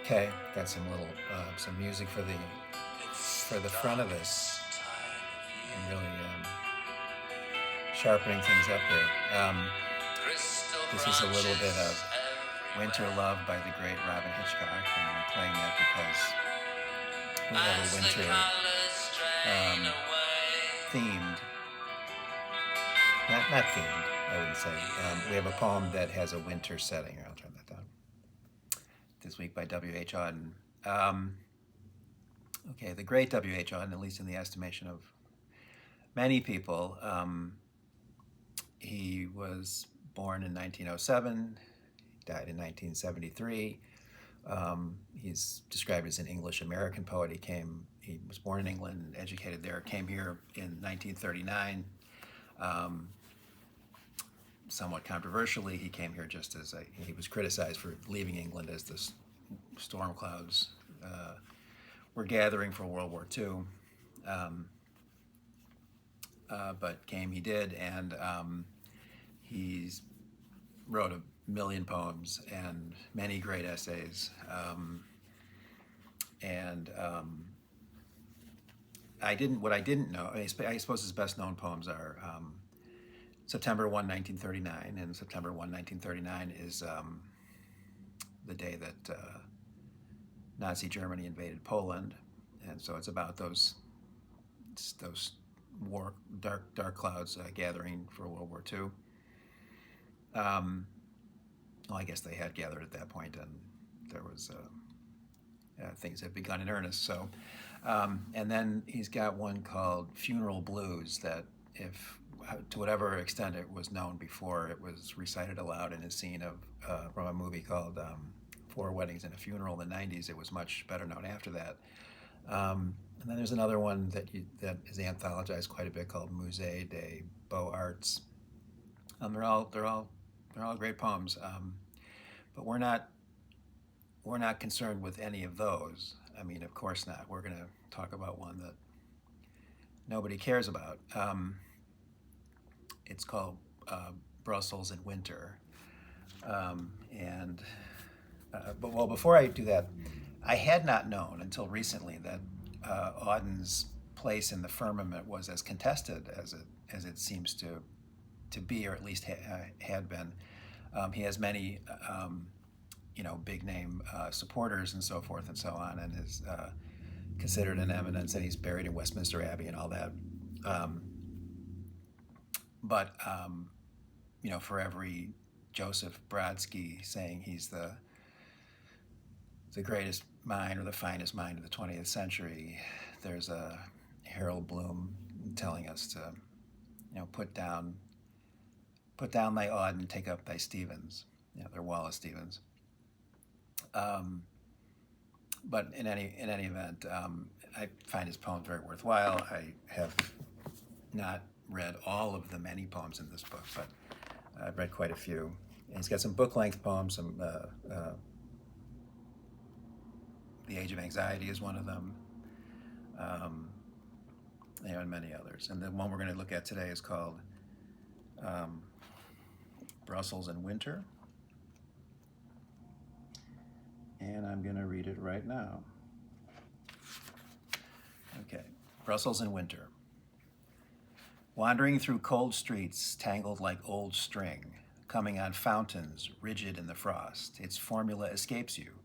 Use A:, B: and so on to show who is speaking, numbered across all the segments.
A: Okay, got some music for the front of this. I'm really sharpening things up here. This is a little bit of Winter Love by the great Robin Hitchcock, and I'm playing that because we have a winter themed, not themed, I wouldn't say. We have a poem that has a winter setting. Here, I'll turn that down. This week by W.H. Auden. Okay, the great W.H. Auden, at least in the estimation of many people. He was born in 1907, died in 1973. He's described as an English-American poet. He was born in England and educated there, came here in 1939. Somewhat controversially, he came here just as he was criticized for leaving England as the storm clouds were gathering for World War II. But he did, and he wrote a million poems and many great essays. What I didn't know, I suppose his best known poems are September 1, 1939, and September 1, 1939 is the day that Nazi Germany invaded Poland, and so it's about those dark clouds gathering for World War II. Well, I guess they had gathered at that point, and there was things had begun in earnest. So, and then he's got one called "Funeral Blues" that, if to whatever extent it was known before, it was recited aloud in a scene from a movie called Four Weddings and a Funeral in the 90s. It was much better known after that. And then there's another one that is anthologized quite a bit called Musée des Beaux-Arts. They're all great poems, but we're not concerned with any of those. I mean, of course not. We're going to talk about one that nobody cares about. It's called Brussels in Winter. But before I do that, I had not known until recently that Auden's place in the firmament was as contested as it seems to be, or at least had been. He has many, big name supporters and so forth and so on, and is considered an eminence, and he's buried in Westminster Abbey and all that. But for every Joseph Brodsky saying he's the greatest mind or the finest mind of the 20th century, there's a Harold Bloom telling us to, put down thy Auden, take up thy Stevens. They're Wallace Stevens. But in any event, I find his poems very worthwhile. I have not read all of the many poems in this book, but I've read quite a few. And he's got some book-length poems. Some The Age of Anxiety is one of them, and many others. And the one we're going to look at today is called Brussels in Winter. And I'm going to read it right now. Okay, Brussels in Winter. Wandering through cold streets tangled like old string, coming on fountains rigid in the frost, its formula escapes you.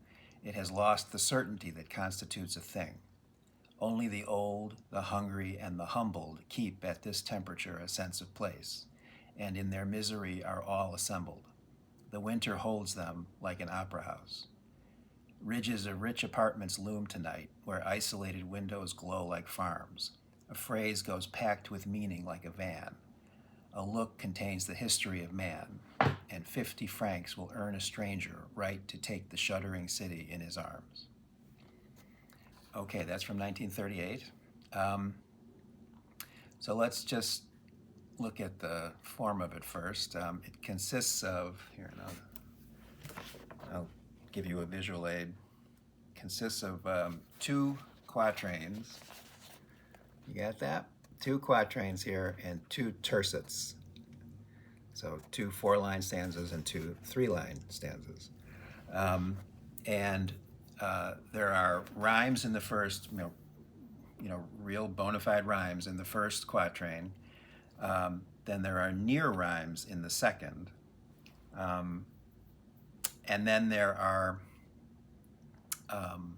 A: It has lost the certainty that constitutes a thing. Only the old, the hungry, and the humbled keep at this temperature a sense of place, and in their misery are all assembled. The winter holds them like an opera house. Ridges of rich apartments loom tonight, where isolated windows glow like farms. A phrase goes packed with meaning like a van. A look contains the history of man, and 50 francs will earn a stranger right to take the shuddering city in his arms. Okay, that's from 1938. So let's just look at the form of it first. It consists of, I'll give you a visual aid. It consists of 2 quatrains. You got that? 2 quatrains here and 2 tercets. So 2 4-line stanzas and 2 3-line stanzas. And There are rhymes in the first, real bona fide rhymes in the first quatrain. Then there are near rhymes in the second. Um, and then there are um,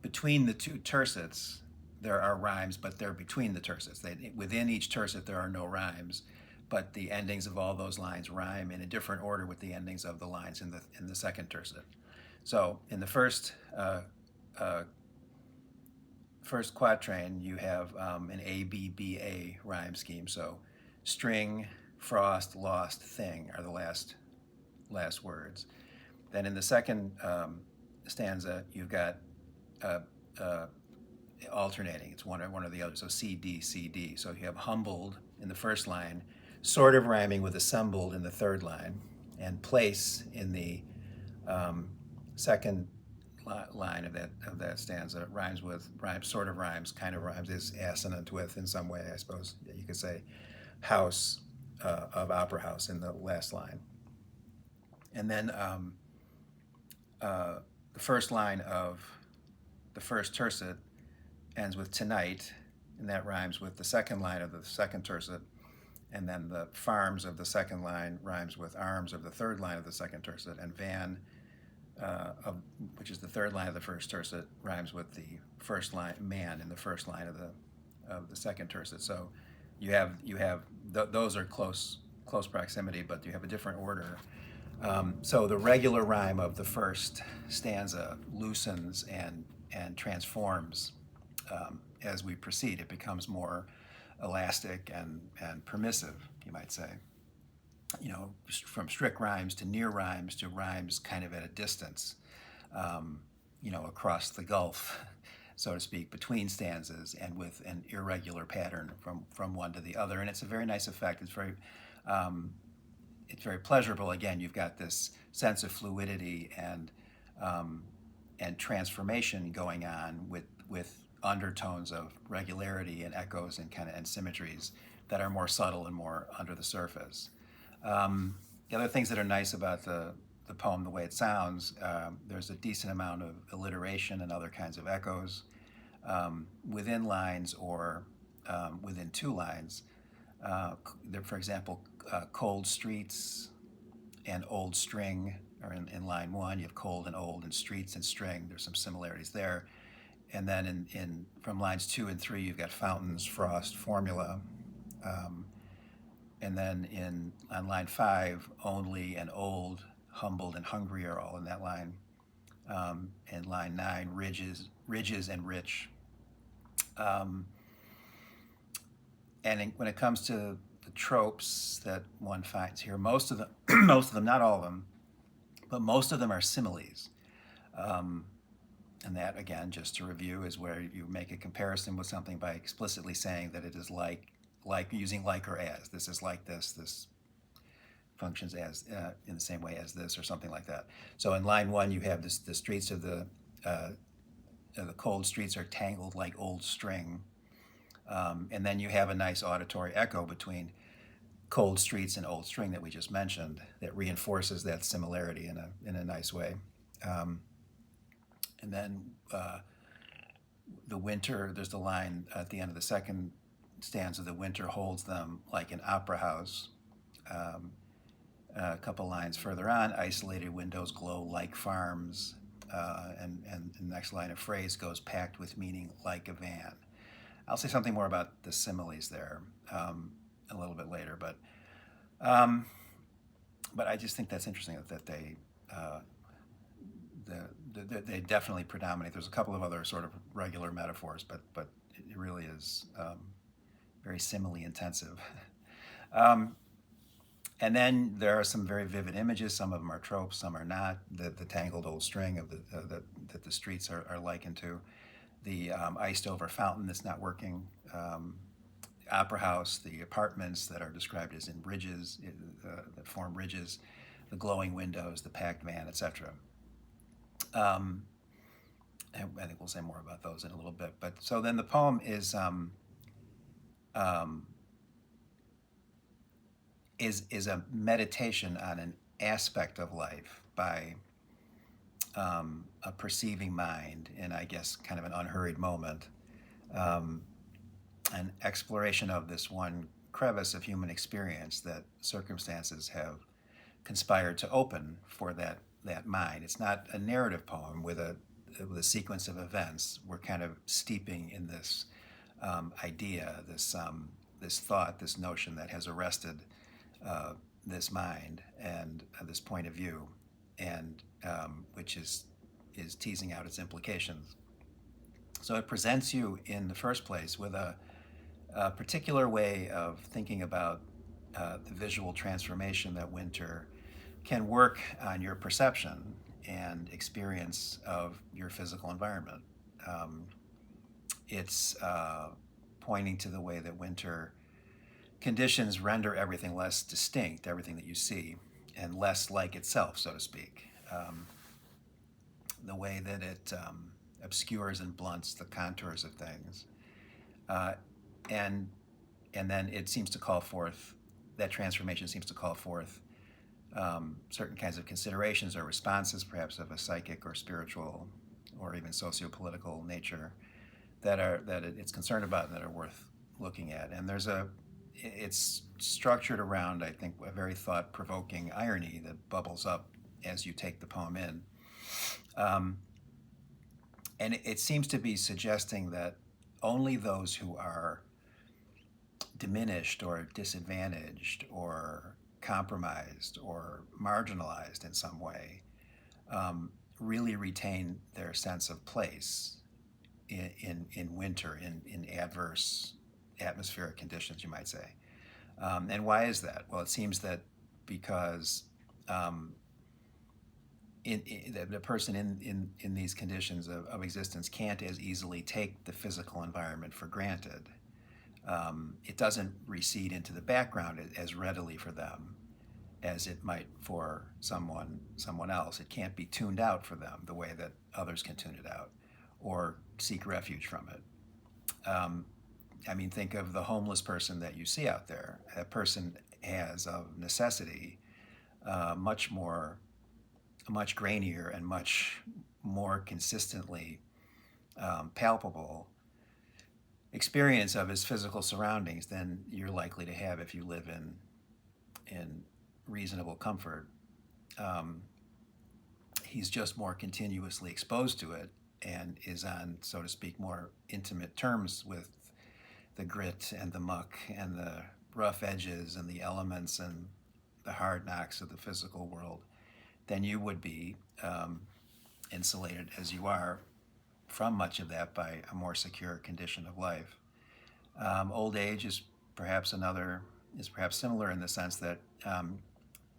A: between the two tercets, there are rhymes, but they're between the tercets. Within each tercet, there are no rhymes, but the endings of all those lines rhyme in a different order with the endings of the lines in the second tercet. So in the uh, first quatrain, you have an A-B-B-A rhyme scheme. So string, frost, lost, thing are the last words. Then in the second stanza, you've got uh, uh, alternating. It's one or the other. So C, D, C, D. So you have humbled in the first line, sort of rhyming with assembled in the third line, and place in the second line of that stanza sort of rhymes, kind of rhymes, is assonant with in some way, I suppose you could say, house of opera house in the last line. And then the first line of the first tercet ends with tonight, and that rhymes with the second line of the second tercet. And then the farms of the second line rhymes with arms of the third line of the second tercet, and van, which is the third line of the first tercet, rhymes with the first line man in the first line of the second tercet. So those are close proximity, but you have a different order. So the regular rhyme of the first stanza loosens and transforms as we proceed. It becomes more elastic and permissive, you might say. From strict rhymes to near rhymes to rhymes kind of at a distance, across the gulf, so to speak, between stanzas, and with an irregular pattern from one to the other. And it's a very nice effect. It's very pleasurable. Again, you've got this sense of fluidity and transformation going on with undertones of regularity and echoes and symmetries that are more subtle and more under the surface. The other things that are nice about the poem, the way it sounds, there's a decent amount of alliteration and other kinds of echoes within lines or within two lines. For example, cold streets and old string are in line one. You have cold and old and streets and string. There's some similarities there. And then from lines 2 and 3, you've got fountains, frost, formula. And then on line 5, only and old, humbled and hungry are all in that line. And line 9, ridges and rich. When it comes to the tropes that one finds here, most of them, not all of them, but most of them are similes. And that, again, just to review, is where you make a comparison with something by explicitly saying that it is like using like or as. This is like this functions as in the same way as this, or something like that. So in line 1, you have the streets of the cold streets are tangled like old string. And then you have a nice auditory echo between cold streets and old string that we just mentioned that reinforces that similarity in a nice way. And then the winter, there's the line at the end of the second stanza, the winter holds them like an opera house. A couple lines further on, isolated windows glow like farms. And the next line of phrase goes, packed with meaning like a van. I'll say something more about the similes there a little bit later, but I just think that's interesting that they definitely predominate. There's a couple of other sort of regular metaphors, but it really is very simile intensive. And then there are some very vivid images. Some of them are tropes, some are not. The tangled old string that the streets are likened to. The iced over fountain that's not working. Opera house, the apartments that are described as in ridges, that form ridges, the glowing windows, the packed van, etc. And I think we'll say more about those in a little bit. But so then the poem is a meditation on an aspect of life by a perceiving mind in, I guess, kind of an unhurried moment, um, an exploration of this one crevice of human experience that circumstances have conspired to open for that mind. It's not a narrative poem with a sequence of events. We're kind of steeping in this idea, this thought, this notion that has arrested uh, this mind and this point of view, and which is teasing out its implications. So it presents you in the first place with a particular way of thinking about the visual transformation that winter can work on your perception and experience of your physical environment. Um, it's pointing to the way that winter conditions render everything less distinct, everything that you see, and less like itself, so to speak. The way that it obscures and blunts the contours of things. Uh, and and then it seems to call forth, that transformation seems to call forth certain kinds of considerations or responses, perhaps of a psychic or spiritual or even socio-political nature that it's concerned about and that are worth looking at. And it's structured around, I think, a very thought-provoking irony that bubbles up as you take the poem in. Um, and it seems to be suggesting that only those who are diminished or disadvantaged or compromised or marginalized in some way really retain their sense of place in winter, in adverse atmospheric conditions, you might say. And why is that? Well, it seems that because the person in these conditions of existence can't as easily take the physical environment for granted. It doesn't recede into the background as readily for them as it might for someone else. It can't be tuned out for them the way that others can tune it out or seek refuge from it. I mean, think of the homeless person that you see out there. That person has, of necessity, much grainier and much more consistently palpable experience of his physical surroundings than you're likely to have if you live in reasonable comfort. Um, he's just more continuously exposed to it and is on, so to speak, more intimate terms with the grit and the muck and the rough edges and the elements and the hard knocks of the physical world than you would be, insulated as you are from much of that by a more secure condition of life. Old age is perhaps similar in the sense that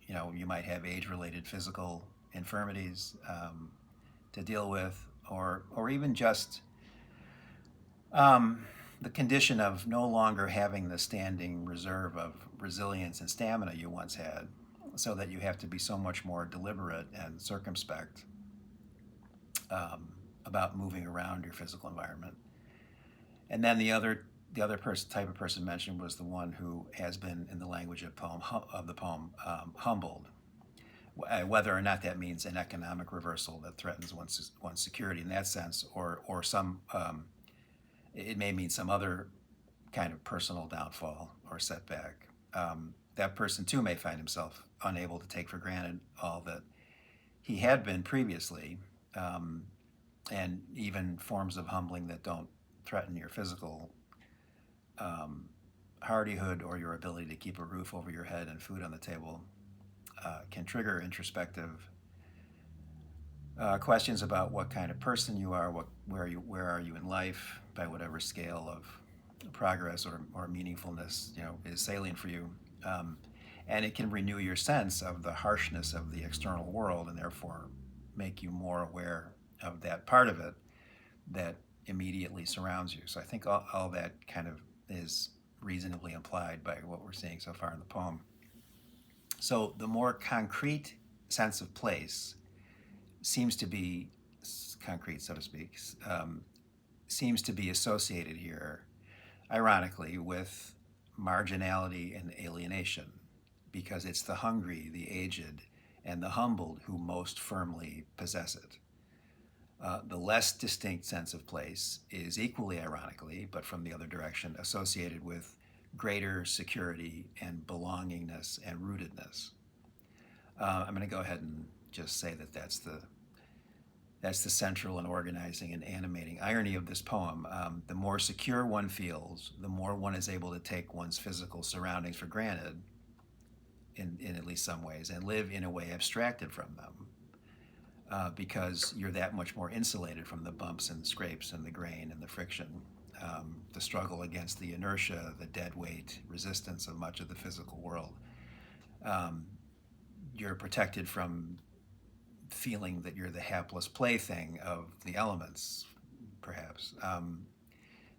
A: you might have age-related physical infirmities to deal with, or even just the condition of no longer having the standing reserve of resilience and stamina you once had, so that you have to be so much more deliberate and circumspect about moving around your physical environment. And then type of person mentioned was the one who has been, in the language of the poem, humbled. Whether or not that means an economic reversal that threatens one's security in that sense, or some, it may mean some other kind of personal downfall or setback. That person too may find himself unable to take for granted all that he had been previously, and even forms of humbling that don't threaten your physical hardihood or your ability to keep a roof over your head and food on the table can trigger introspective questions about what kind of person you are, where are you in life, by whatever scale of progress or meaningfulness is salient for you, and it can renew your sense of the harshness of the external world, and therefore make you more aware of that part of it that immediately surrounds you. So I think all that kind of is reasonably implied by what we're seeing so far in the poem. So the more concrete sense of place seems to be concrete, so to speak, seems to be associated here, ironically, with marginality and alienation, because it's the hungry, the aged, and the humbled who most firmly possess it. The less distinct sense of place is equally ironically, but from the other direction, associated with greater security and belongingness and rootedness. I'm going to go ahead and just say that that's the central and organizing and animating irony of this poem. The more secure one feels, the more one is able to take one's physical surroundings for granted, in at least some ways, and live in a way abstracted from them. Because you're that much more insulated from the bumps and scrapes and the grain and the friction, the struggle against the inertia, the dead weight resistance of much of the physical world. Um, you're protected from feeling that you're the hapless plaything of the elements, perhaps.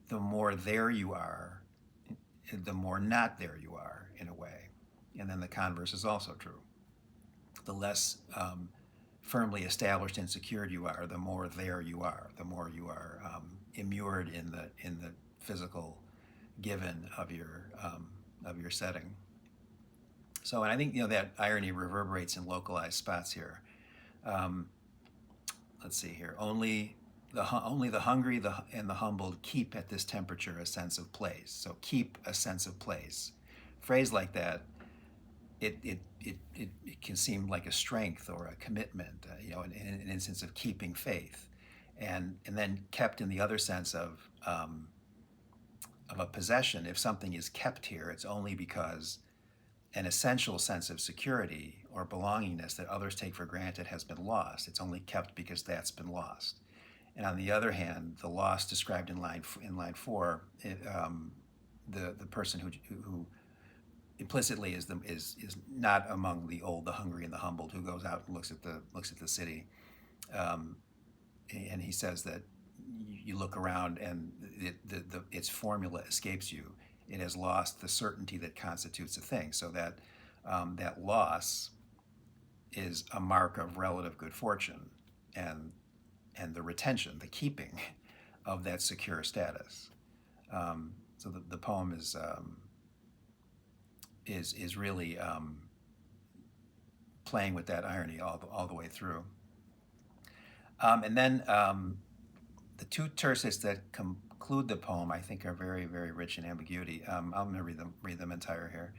A: The more there you are, the more not there you are, in a way. And then the converse is also true. The less firmly established and secured you are, the more there you are, the more you are immured in the physical given of your setting. So, and I think that irony reverberates in localized spots here. Um, let's see here. Only the hungry and the humbled keep at this temperature a sense of place. So keep a sense of place. Phrase like that, it can seem like a strength or a commitment, an instance of keeping faith, and then kept in the other sense of a possession. If something is kept here, it's only because an essential sense of security or belongingness that others take for granted has been lost. It's only kept because that's been lost. And on the other hand, the loss described in line 4, the person who implicitly is not among the old, the hungry, and the humbled, who goes out and looks at the city, um, and he says that you look around and its formula escapes you. It has lost the certainty that constitutes a thing. So that loss is a mark of relative good fortune, and the retention, the keeping of that secure status. So the poem is really playing with that irony all the way through. And then the two terces that conclude the poem, I think, are very, very rich in ambiguity. I'm going to read them entire here.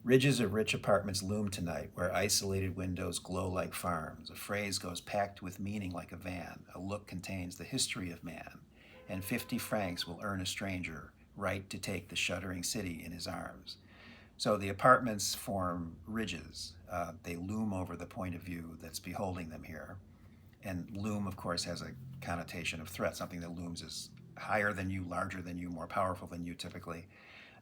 A: Ridges of rich apartments loom tonight, where isolated windows glow like farms. A phrase goes packed with meaning like a van. A look contains the history of man, and 50 francs will earn a stranger right to take the shuddering city in his arms. So the apartments form ridges. They loom over the point of view that's beholding them here. And loom, of course, has a connotation of threat. Something that looms is higher than you, larger than you, more powerful than you typically.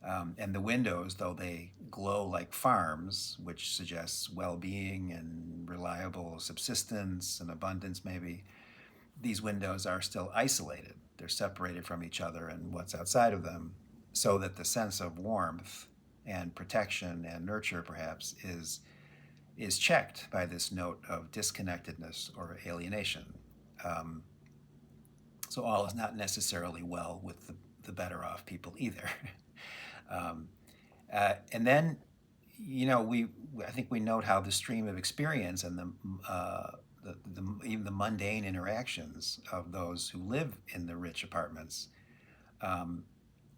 A: And the windows, though they glow like farms, which suggests well-being and reliable subsistence and abundance maybe, these windows are still isolated. They're separated from each other and what's outside of them, so that the sense of warmth and protection and nurture, perhaps, is checked by this note of disconnectedness or alienation. Um, so all is not necessarily well with the better off people either. um, and then, I think we note how the stream of experience and even the mundane interactions of those who live in the rich apartments um,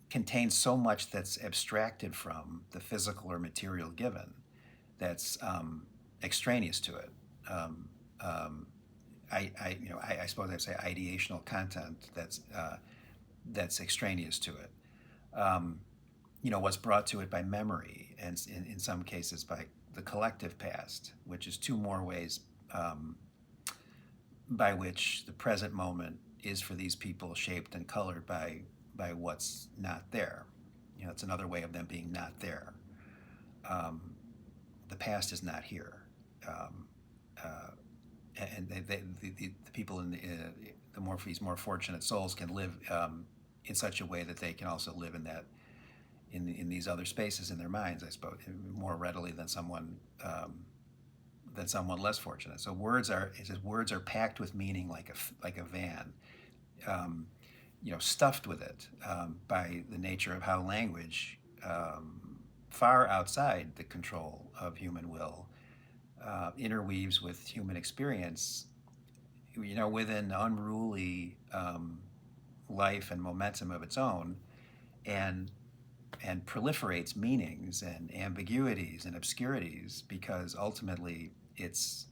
A: contains so much that's abstracted from the physical or material given, that's extraneous to it. Um, um, I suppose I'd say ideational content that's extraneous to it. Um, what's brought to it by memory, and in some cases by the collective past, which is two more ways by which the present moment is for these people shaped and colored by what's not there. It's another way of them being not there. The past is not here. Um, uh, and the people in these more fortunate souls can live in such a way that they can also live in these other spaces in their minds, I suppose, more readily than someone less fortunate. So words are packed with meaning like a van, stuffed with it by the nature of how language, far outside the control of human will, interweaves with human experience with an unruly life and momentum of its own, and proliferates meanings and ambiguities and obscurities, because ultimately it's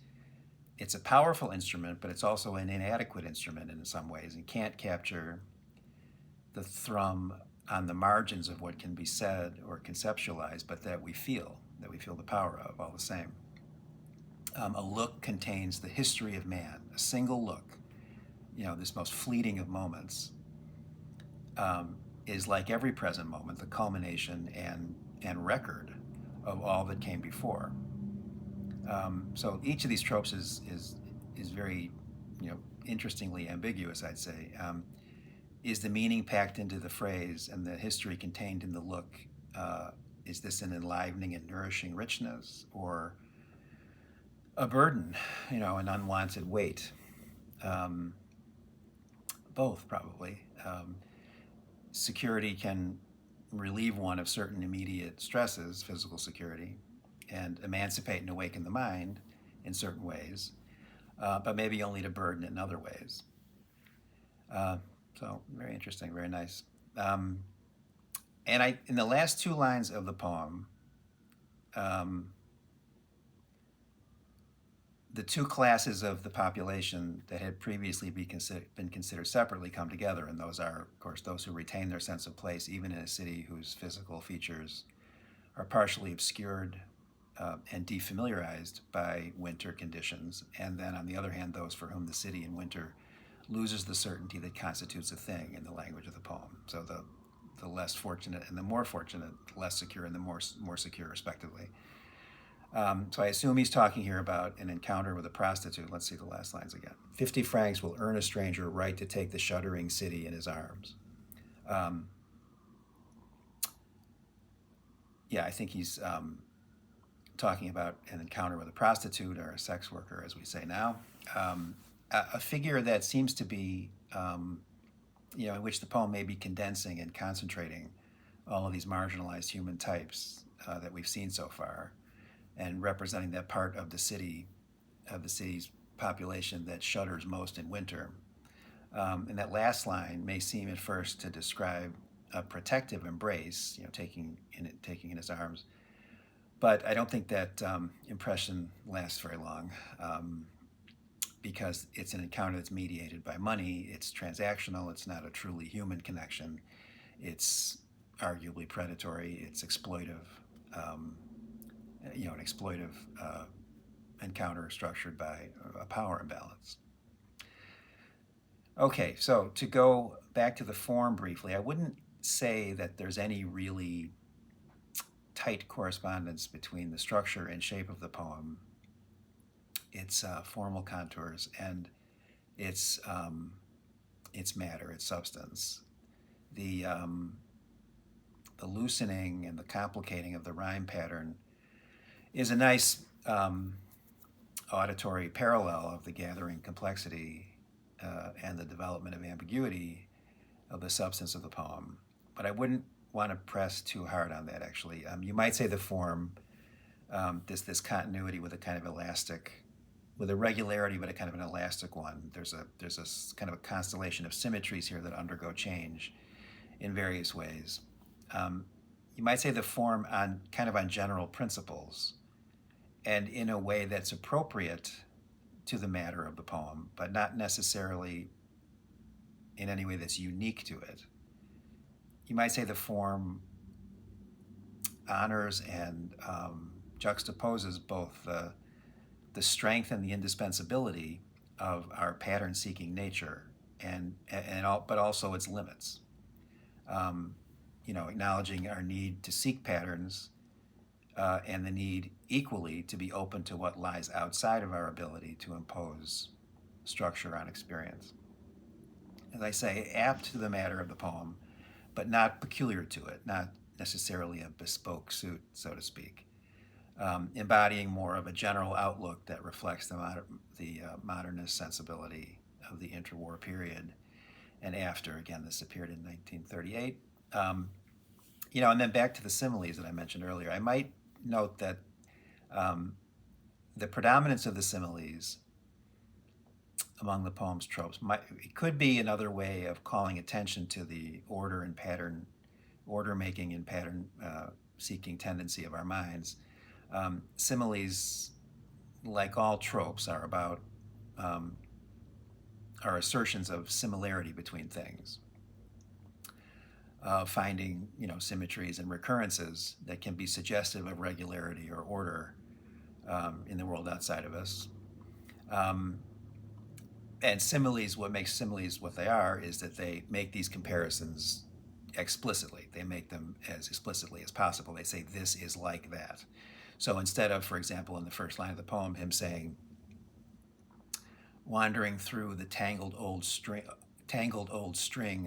A: a powerful instrument, but it's also an inadequate instrument in some ways, and can't capture the thrum on the margins of what can be said or conceptualized, but that we feel the power of all the same. A look contains the history of man. A single look, this most fleeting of moments, is like every present moment, the culmination and record of all that came before. So each of these tropes is very, interestingly ambiguous, I'd say. Is the meaning packed into the phrase and the history contained in the look? Is this an enlivening and nourishing richness, or a burden, an unwanted weight? Both, probably. Security can relieve one of certain immediate stresses, physical security, and emancipate and awaken the mind in certain ways, but maybe only to burden it in other ways. So very interesting, very nice. And in the last two lines of the poem, um, the two classes of the population that had previously been considered separately come together, and those are, of course, those who retain their sense of place even in a city whose physical features are partially obscured and defamiliarized by winter conditions, and then, on the other hand, those for whom the city in winter loses the certainty that constitutes a thing, in the language of the poem. So the less fortunate and the more fortunate, the less secure and the more secure, respectively. So I assume he's talking here about an encounter with a prostitute. Let's see the last lines again. 50 francs will earn a stranger right to take the shuddering city in his arms. Yeah, I think he's talking about an encounter with a prostitute, or a sex worker, as we say now. A figure that seems to be, in which the poem may be condensing and concentrating all of these marginalized human types that we've seen so far, and representing that part of the city's population that shudders most in winter. And that last line may seem at first to describe a protective embrace, taking in his arms. But I don't think that impression lasts very long, because it's an encounter that's mediated by money. It's transactional. It's not a truly human connection. It's arguably predatory. It's exploitive. An exploitive encounter structured by a power imbalance. Okay, so to go back to the form briefly, I wouldn't say that there's any really tight correspondence between the structure and shape of the poem, its formal contours, and its matter, its substance. The loosening and the complicating of the rhyme pattern is a nice auditory parallel of the gathering complexity and the development of ambiguity of the substance of the poem. But I wouldn't want to press too hard on that, actually. You might say the form, this continuity with a kind of elastic, with a regularity, but a kind of an elastic one. There's a kind of a constellation of symmetries here that undergo change in various ways. You might say the form on general principles, and in a way that's appropriate to the matter of the poem, but not necessarily in any way that's unique to it. You might say the form honors and juxtaposes both the strength and the indispensability of our pattern-seeking nature, but also its limits. Acknowledging our need to seek patterns, and the need equally to be open to what lies outside of our ability to impose structure on experience. As I say, apt to the matter of the poem, but not peculiar to it, not necessarily a bespoke suit, so to speak. Embodying more of a general outlook that reflects the modernist sensibility of the interwar period and after. Again, this appeared in 1938. And then back to the similes that I mentioned earlier. I might note that the predominance of the similes among the poem's tropes. It could be another way of calling attention to the order and pattern, order making and pattern seeking tendency of our minds. Similes, like all tropes, are about um, are assertions of similarity between things, finding symmetries and recurrences that can be suggestive of regularity or order in the world outside of us. Um, and similes, what makes similes what they are is that they make these comparisons explicitly. They make them as explicitly as possible. They say this is like that. So instead of, for example, in the first line of the poem, him saying, wandering through the tangled old string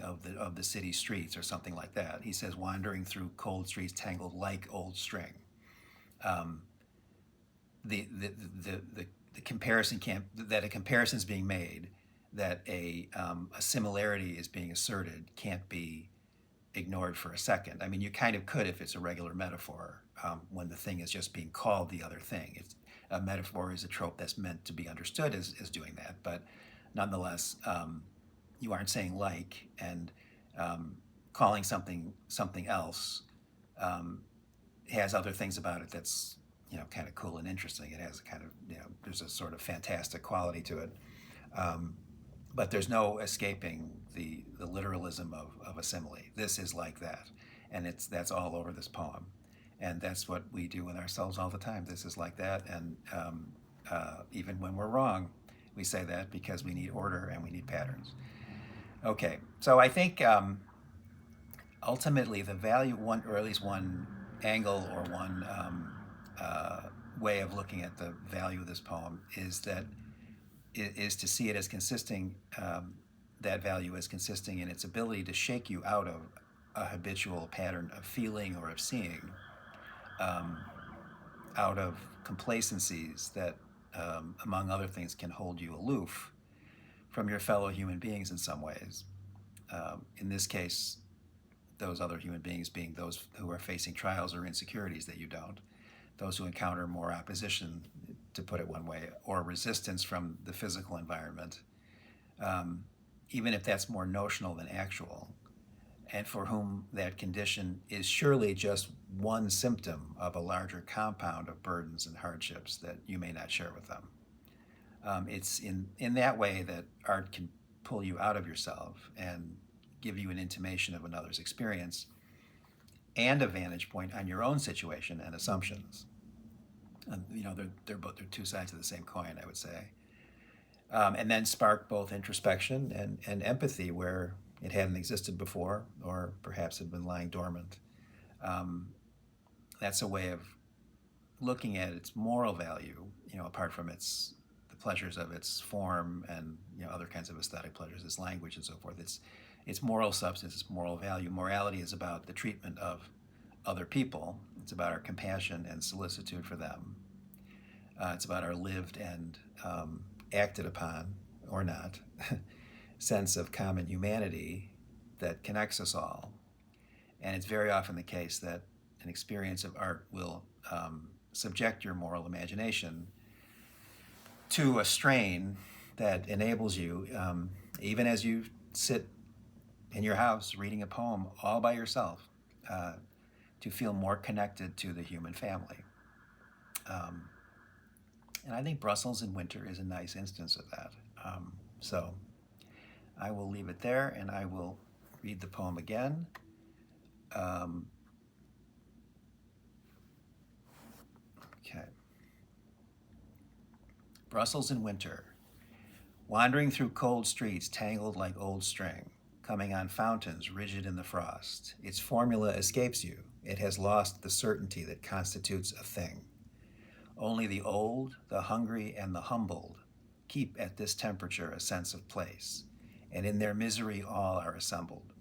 A: of the city streets, or something like that. He says, wandering through cold streets tangled like old string. Um, the comparison can't that a comparison is being made, that a similarity is being asserted, can't be ignored for a second. I mean, you kind of could if it's a regular metaphor, when the thing is just being called the other thing. A metaphor is a trope that's meant to be understood as doing that, but nonetheless, you aren't saying like, and calling something else has other things about it that's kind of cool and interesting. It has a kind of there's a sort of fantastic quality to it, but there's no escaping the literalism of a simile. This is like that, and that's all over this poem, and that's what we do with ourselves all the time. This is like that, and even when we're wrong, we say that because we need order and we need patterns. Okay, so I think ultimately the value, one, or at least one angle, or one way of looking at the value of this poem, is to see it as consisting, that value as consisting in its ability to shake you out of a habitual pattern of feeling or of seeing, um, out of complacencies that, among other things, can hold you aloof from your fellow human beings in some ways. In this case, those other human beings being those who are facing trials or insecurities that you don't, those who encounter more opposition, to put it one way, or resistance from the physical environment, even if that's more notional than actual, and for whom that condition is surely just one symptom of a larger compound of burdens and hardships that you may not share with them. It's in that way that art can pull you out of yourself and give you an intimation of another's experience and a vantage point on your own situation and assumptions. And, they're two sides of the same coin, I would say. And then spark both introspection and empathy where it hadn't existed before, or perhaps had been lying dormant. That's a way of looking at its moral value, apart from the pleasures of its form and other kinds of aesthetic pleasures, its language and so forth. Its moral substance, its moral value. Morality is about the treatment of other people. It's about our compassion and solicitude for them. It's about our lived and acted upon, or not, sense of common humanity that connects us all. And it's very often the case that an experience of art will subject your moral imagination to a strain that enables you, even as you sit in your house reading a poem all by yourself, to feel more connected to the human family. And I think Brussels in Winter is a nice instance of that. So I will leave it there, and I will read the poem again. Okay. Brussels in Winter. Wandering through cold streets tangled like old string, coming on fountains rigid in the frost, its formula escapes you. It has lost the certainty that constitutes a thing. Only the old, the hungry, and the humbled keep at this temperature a sense of place, and in their misery all are assembled.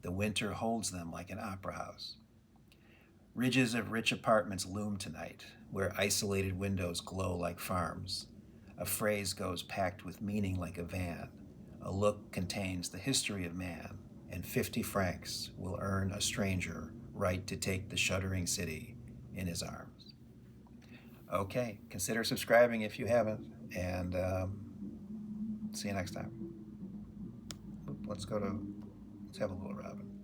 A: The winter holds them like an opera house. Ridges of rich apartments loom tonight, where isolated windows glow like farms. A phrase goes packed with meaning like a van. A look contains the history of man, and 50 francs will earn a stranger right to take the shuddering city in his arms. Okay, consider subscribing if you haven't, and See you next time. Let's have a little Robin.